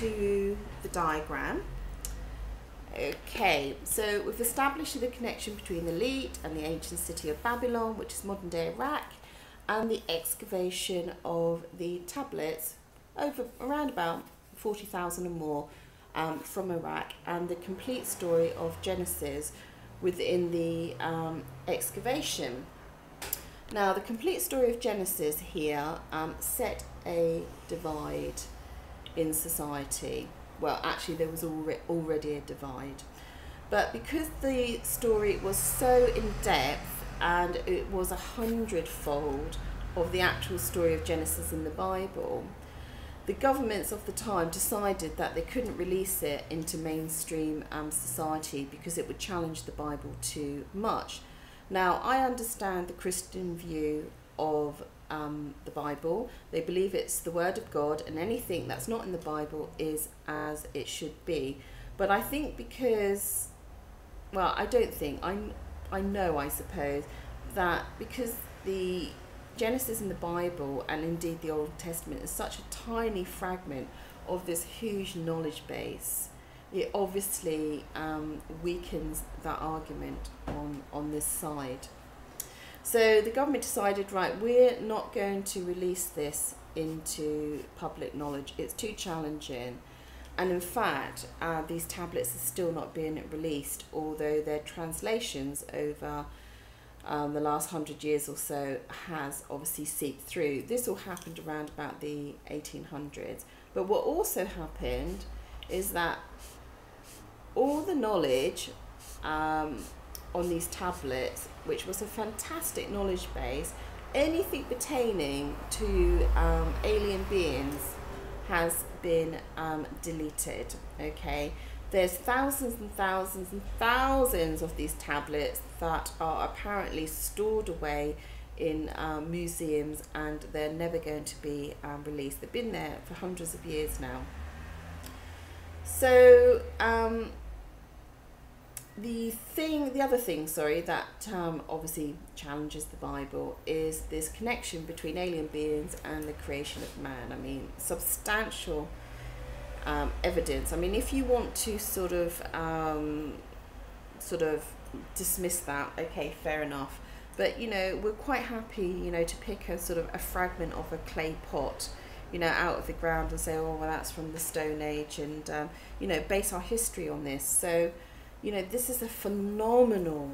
to the diagram. Okay, so we've established the connection between the elite and the ancient city of Babylon, which is modern day Iraq, and the excavation of the tablets over around about 40,000 or more from Iraq, and the complete story of Genesis within the excavation. Now, the complete story of Genesis here set a divide in society. Well, actually, there was already a divide. But because the story was so in-depth and it was 100-fold of the actual story of Genesis in the Bible, the governments of the time decided that they couldn't release it into mainstream society because it would challenge the Bible too much. Now, I understand the Christian view of the Bible. They believe it's the Word of God, and anything that's not in the Bible is as it should be. But I think because, well, I don't think, I know, I suppose, that because the Genesis in the Bible, and indeed the Old Testament, is such a tiny fragment of this huge knowledge base, it obviously weakens that argument on this side. So the government decided, right, we're not going to release this into public knowledge. It's too challenging. And in fact, these tablets are still not being released, although their translations over the last 100 years or so has obviously seeped through. This all happened around about the 1800s. But what also happened is that all the knowledge on these tablets, which was a fantastic knowledge base, anything pertaining to alien beings has been deleted. Okay, there's thousands and thousands and thousands of these tablets that are apparently stored away in museums, and they're never going to be released. They've been there for hundreds of years now. So the other thing, that obviously challenges the Bible is this connection between alien beings and the creation of man. I mean, substantial evidence. I mean, if you want to sort of dismiss that, okay, fair enough. But you know, we're quite happy, you know, to pick a sort of a fragment of a clay pot, you know, out of the ground and say, oh, well, that's from the Stone Age, and you know, base our history on this. So, you know, this is a phenomenal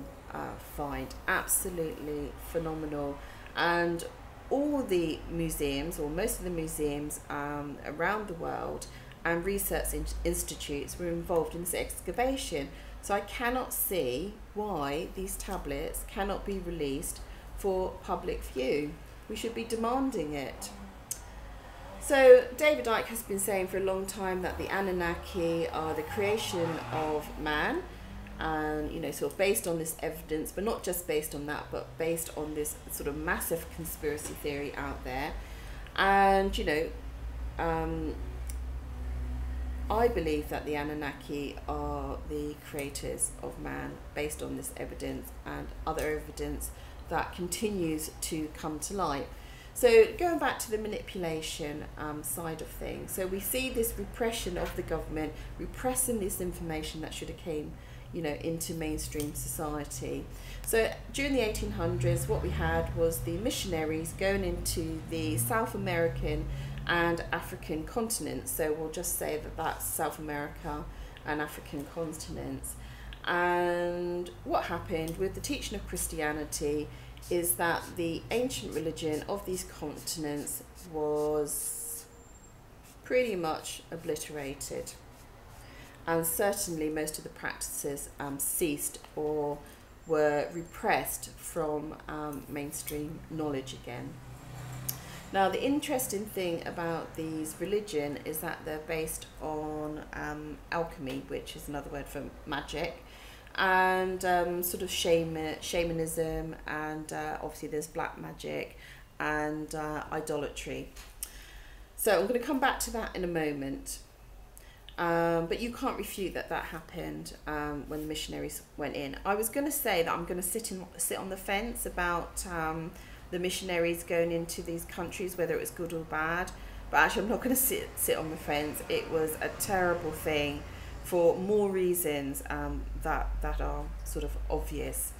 find, absolutely phenomenal. And all the museums, or most of the museums around the world, and research institutes were involved in this excavation. So I cannot see why these tablets cannot be released for public view. We should be demanding it. So David Icke has been saying for a long time that the Anunnaki are the creation of man, and you know, sort of based on this evidence, but not just based on that, but based on this sort of massive conspiracy theory out there. And you know, I believe that the Anunnaki are the creators of man based on this evidence and other evidence that continues to come to light. So going back to the manipulation side of things, so we see this repression of the government, repressing this information that should have came, you know, into mainstream society. So during the 1800s, what we had was the missionaries going into the South American and African continents. So we'll just say that that's South America and African continents. And what happened with the teaching of Christianity is that the ancient religion of these continents was pretty much obliterated. And certainly most of the practices ceased or were repressed from mainstream knowledge again. Now, the interesting thing about these religion is that they're based on alchemy, which is another word for magic, and sort of shamanism, and obviously there's black magic and idolatry. So I'm going to come back to that in a moment. But you can't refute that that happened when the missionaries went in. I was going to say that I'm going to sit on the fence about the missionaries going into these countries, whether it was good or bad. But actually, I'm not going to sit on the fence. It was a terrible thing for more reasons that are sort of obvious.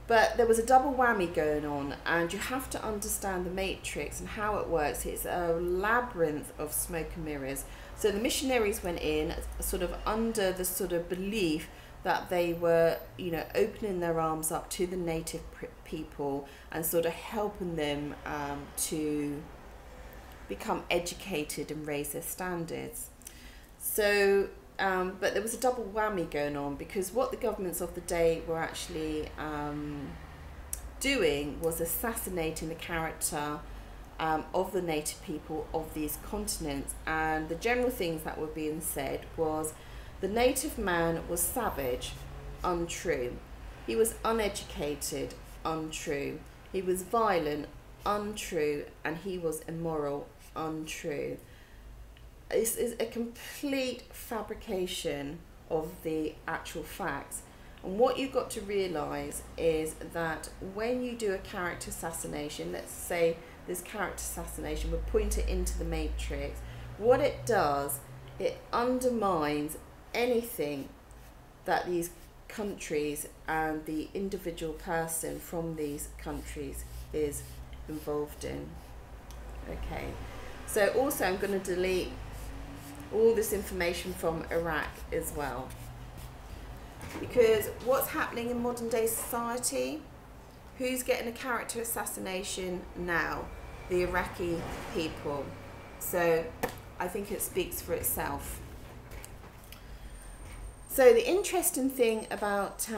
But there was a double whammy going on, and you have to understand the matrix and how it works. It's a labyrinth of smoke and mirrors. So the missionaries went in sort of under the sort of belief that they were, you know, opening their arms up to the native people and sort of helping them to become educated and raise their standards. So, but there was a double whammy going on, because what the governments of the day were actually doing was assassinating the character of the native people of these continents. And the general things that were being said was the native man was savage, untrue. He was uneducated, untrue. He was violent, untrue. And he was immoral, untrue. This is a complete fabrication of the actual facts. And what you've got to realise is that when you do a character assassination, let's say this character assassination, we point it into the matrix, what it does, it undermines anything that these countries and the individual person from these countries is involved in. Okay, so also I'm going to delete all this information from Iraq as well, because what's happening in modern day society, who's getting a character assassination now? The Iraqi people. So I think it speaks for itself. So the interesting thing about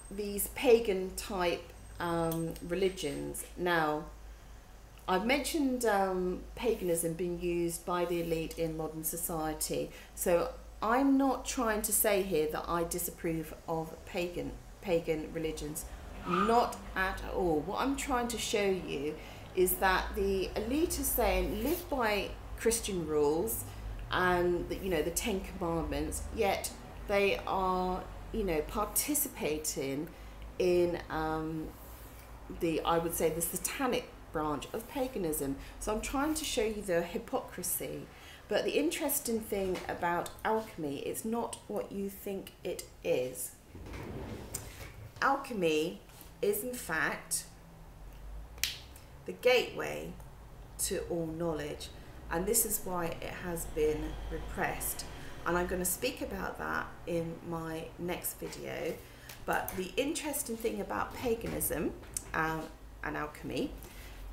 these pagan type religions, now I've mentioned paganism being used by the elite in modern society. So I'm not trying to say here that I disapprove of pagan religions. Not at all. What I'm trying to show you is that the elite is saying live by Christian rules and the, you know, the Ten Commandments, yet they are, you know, participating in I would say the satanic branch of paganism. So I'm trying to show you the hypocrisy. But the interesting thing about alchemy, it's not what you think it is. Alchemy is in fact the gateway to all knowledge, and this is why it has been repressed, and I'm going to speak about that in my next video. But the interesting thing about paganism and alchemy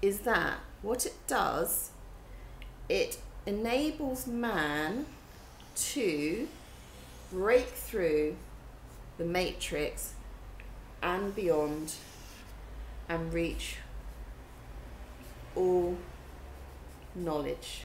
is that what it does, it enables man to break through the matrix and beyond and reach all knowledge.